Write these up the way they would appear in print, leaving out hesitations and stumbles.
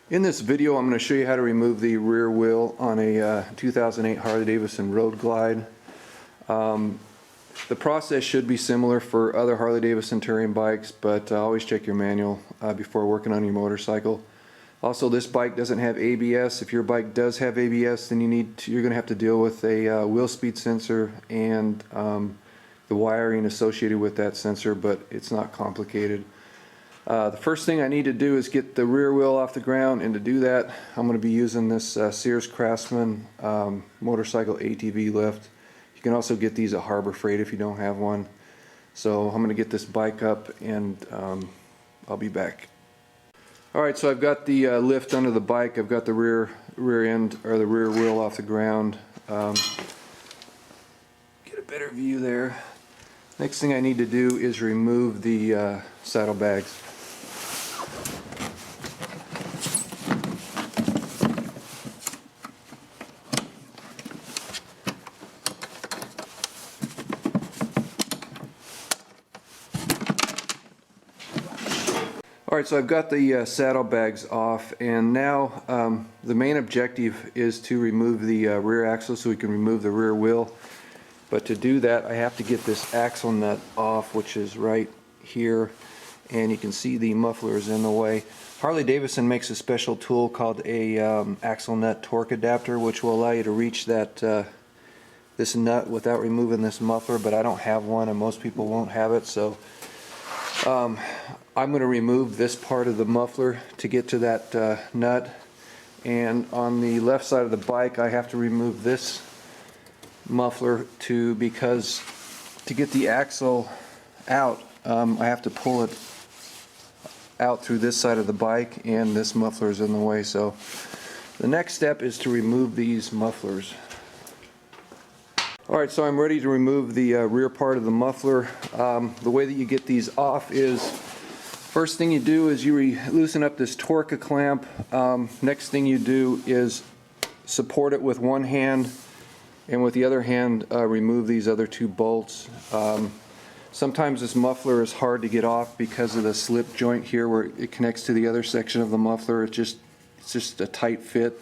In this video, I'm going to show you how to remove the rear wheel on a 2008 Harley Davidson Road Glide. The process should be similar for other Harley Davidson touring bikes, but always check your manual before working on your motorcycle. Also, this bike doesn't have ABS. If your bike does have ABS, then you're going to have to deal with a wheel speed sensor and the wiring associated with that sensor, but it's not complicated. The first thing I need to do is get the rear wheel off the ground, and to do that I'm going to be using this Sears Craftsman motorcycle ATV lift. You can also get these at Harbor Freight if you don't have one. So I'm going to get this bike up and I'll be back. Alright, so I've got the lift under the bike. I've got the rear end or the rear wheel off the ground. Get a better view there. Next thing I need to do is remove the saddlebags. Alright, so I've got the saddlebags off, and now the main objective is to remove the rear axle so we can remove the rear wheel. But to do that, I have to get this axle nut off, which is right here, and you can see the muffler is in the way. Harley Davidson makes a special tool called a axle nut torque adapter, which will allow you to reach that this nut without removing this muffler, but I don't have one, and most people won't have it, so I'm going to remove this part of the muffler to get to that nut. And on the left side of the bike, I have to remove this muffler because to get the axle out, I have to pull it out through this side of the bike, and this muffler is in the way. So the next step is to remove these mufflers. Alright, so I'm ready to remove the rear part of the muffler. The way that you get these off is, first thing you do is you loosen up this torque clamp. Next thing you do is support it with one hand, and with the other hand remove these other two bolts. Sometimes this muffler is hard to get off because of the slip joint here where it connects to the other section of the muffler. It's just a tight fit.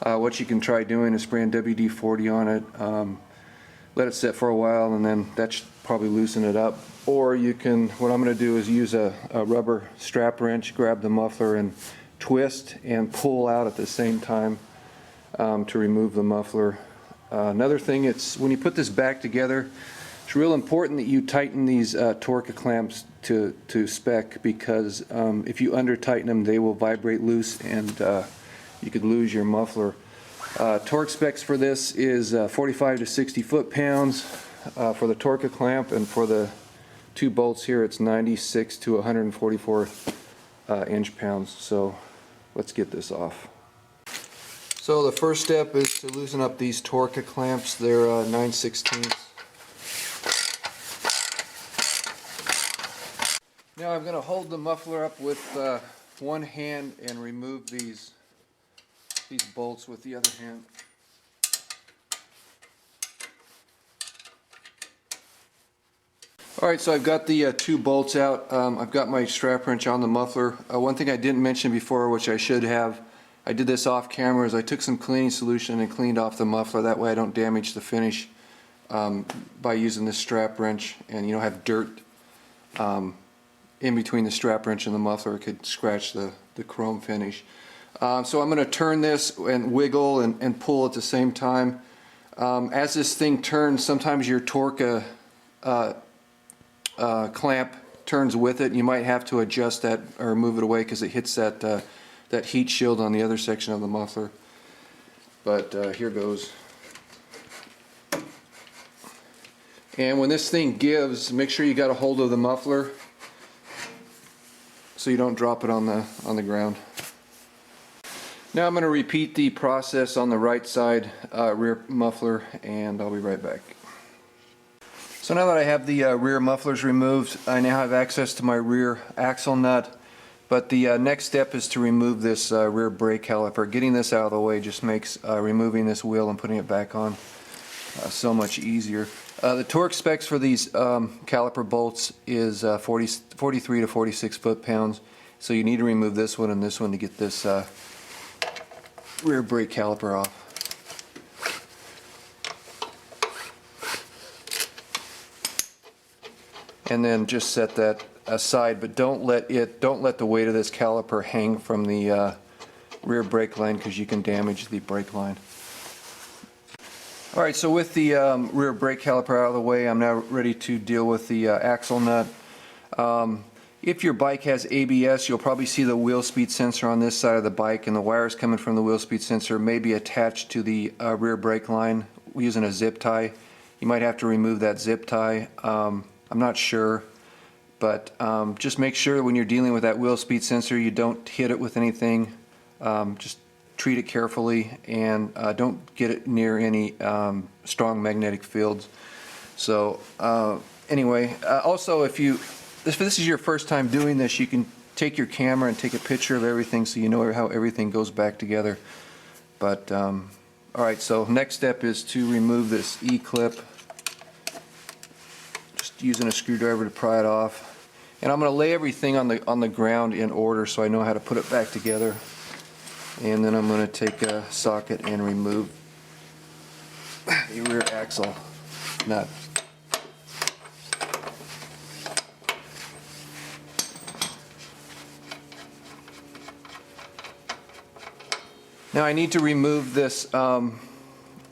What you can try doing is spraying WD-40 on it. Let it sit for a while, and then that should probably loosen it up. Or you can, what I'm going to do is use a rubber strap wrench, grab the muffler and twist and pull out at the same time to remove the muffler. Another thing, it's when you put this back together, it's real important that you tighten these torque clamps to spec, because if you under tighten them, they will vibrate loose and you could lose your muffler. Torque specs for this is 45 to 60 foot-pounds for the torque clamp, and for the two bolts here it's 96 to 144 inch-pounds. So let's get this off. So the first step is to loosen up these torque clamps. They're 9/16. Now I'm going to hold the muffler up with one hand and remove these bolts with the other hand. Alright, so I've got the two bolts out. I've got my strap wrench on the muffler. One thing I didn't mention before, which I should have, I did this off camera, is I took some cleaning solution and cleaned off the muffler. That way I don't damage the finish by using this strap wrench, and you don't have dirt in between the strap wrench and the muffler. It could scratch the chrome finish. So I'm going to turn this and wiggle and pull at the same time. As this thing turns, sometimes your torque clamp turns with it. You might have to adjust that or move it away because it hits that heat shield on the other section of the muffler. But here goes. And when this thing gives, make sure you got a hold of the muffler so you don't drop it on the ground. Now I'm going to repeat the process on the right side rear muffler, and I'll be right back. So now that I have the rear mufflers removed, I now have access to my rear axle nut. But the next step is to remove this rear brake caliper. Getting this out of the way just makes removing this wheel and putting it back on so much easier. The torque specs for these caliper bolts is 43 to 46 foot-pounds, So you need to remove this one and this one to get this rear brake caliper off. And then just set that aside, but don't let the weight of this caliper hang from the rear brake line, because you can damage the brake line. Alright, so with the rear brake caliper out of the way, I'm now ready to deal with the axle nut. If your bike has ABS, you'll probably see the wheel speed sensor on this side of the bike, and the wires coming from the wheel speed sensor may be attached to the rear brake line using a zip tie. You might have to remove that zip tie. I'm not sure, but just make sure when you're dealing with that wheel speed sensor you don't hit it with anything. Just treat it carefully, and don't get it near any strong magnetic fields. So anyway, also if this is your first time doing this, you can take your camera and take a picture of everything so you know how everything goes back together. But alright, so next step is to remove this E-clip. Just using a screwdriver to pry it off. And I'm going to lay everything on the ground in order so I know how to put it back together. And then I'm going to take a socket and remove the rear axle nut. Now I need to remove this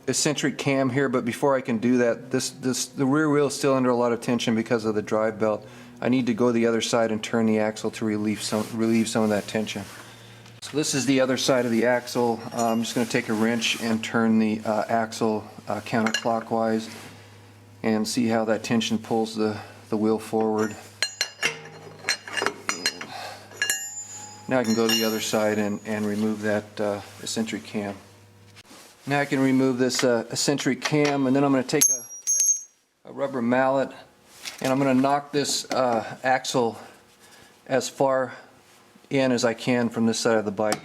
eccentric cam here, but before I can do that, the rear wheel is still under a lot of tension because of the drive belt. I need to go the other side and turn the axle to relieve some of that tension. So this is the other side of the axle. I'm just going to take a wrench and turn the axle counterclockwise and see how that tension pulls the wheel forward. Now I can go to the other side and remove that eccentric cam. Now I can remove this eccentric cam, and then I'm going to take a rubber mallet and I'm going to knock this axle as far in as I can from this side of the bike.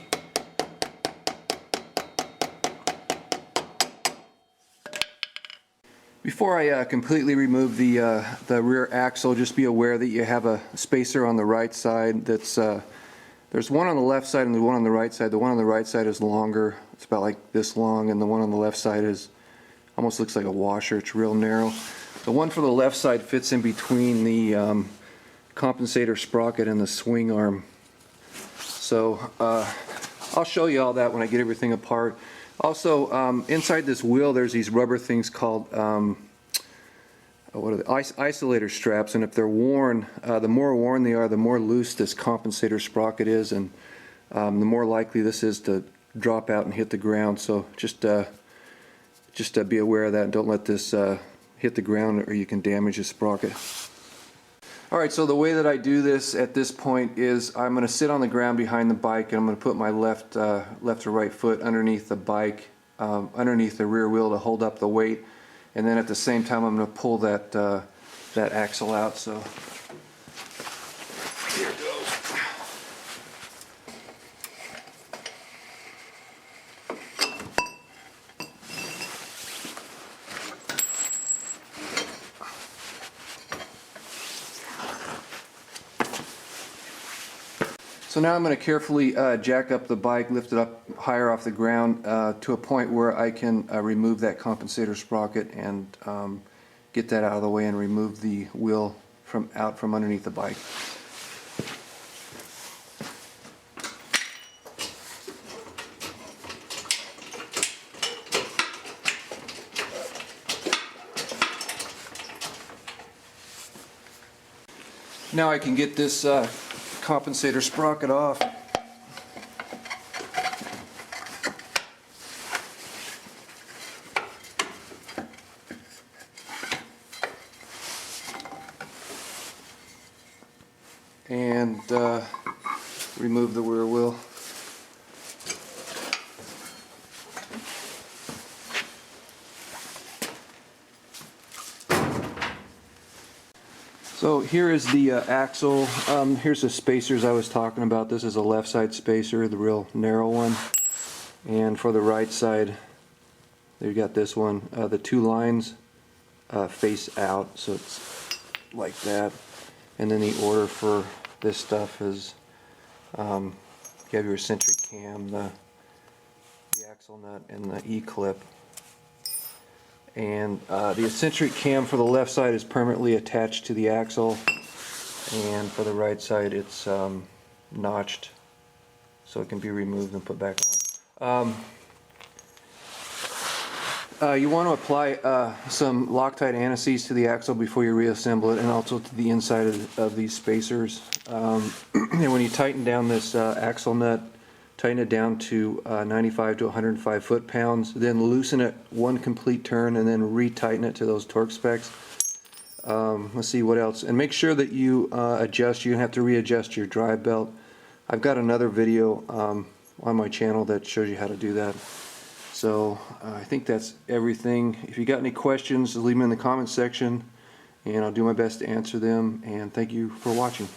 Before I completely remove the rear axle, just be aware that you have a spacer on the right side that's there's one on the left side and the one on the right side. The one on the right side is longer. It's about like this long, and the one on the left side is almost looks like a washer. It's real narrow. The one for the left side fits in between the compensator sprocket and the swing arm. So I'll show you all that when I get everything apart. Also, inside this wheel there's these rubber things called what are they? Isolator straps, and if they're worn, the more worn they are, the more loose this compensator sprocket is, and the more likely this is to drop out and hit the ground. So just be aware of that, and don't let this hit the ground or you can damage the sprocket. Alright, so the way that I do this at this point is I'm going to sit on the ground behind the bike, and I'm going to put my left or right foot underneath the bike, underneath the rear wheel to hold up the weight. And then at the same time I'm going to pull that axle out. So here it goes. So now I'm going to carefully jack up the bike, lift it up higher off the ground to a point where I can remove that compensator sprocket and get that out of the way and remove the wheel out from underneath the bike. Now I can get this compensator sprocket off. And remove the rear wheel. So here is the axle. Here's the spacers I was talking about. This is a left side spacer, the real narrow one. And for the right side, you got this one. The two lines face out, so it's like that. And then the order for this stuff is You have your eccentric cam, the axle nut, and the E-clip. And the eccentric cam for the left side is permanently attached to the axle, and for the right side it's notched so it can be removed and put back on. You want to apply some Loctite anti-seize to the axle before you reassemble it, and also to the inside of these spacers. And when you tighten down this axle nut, tighten it down to 95 to 105 foot-pounds, then loosen it one complete turn and then retighten it to those torque specs. Let's see what else. And make sure that you adjust. You're going to have to readjust your drive belt. I've got another video on my channel that shows you how to do that. So I think that's everything. If you got any questions, leave them in the comments section, and I'll do my best to answer them. And thank you for watching.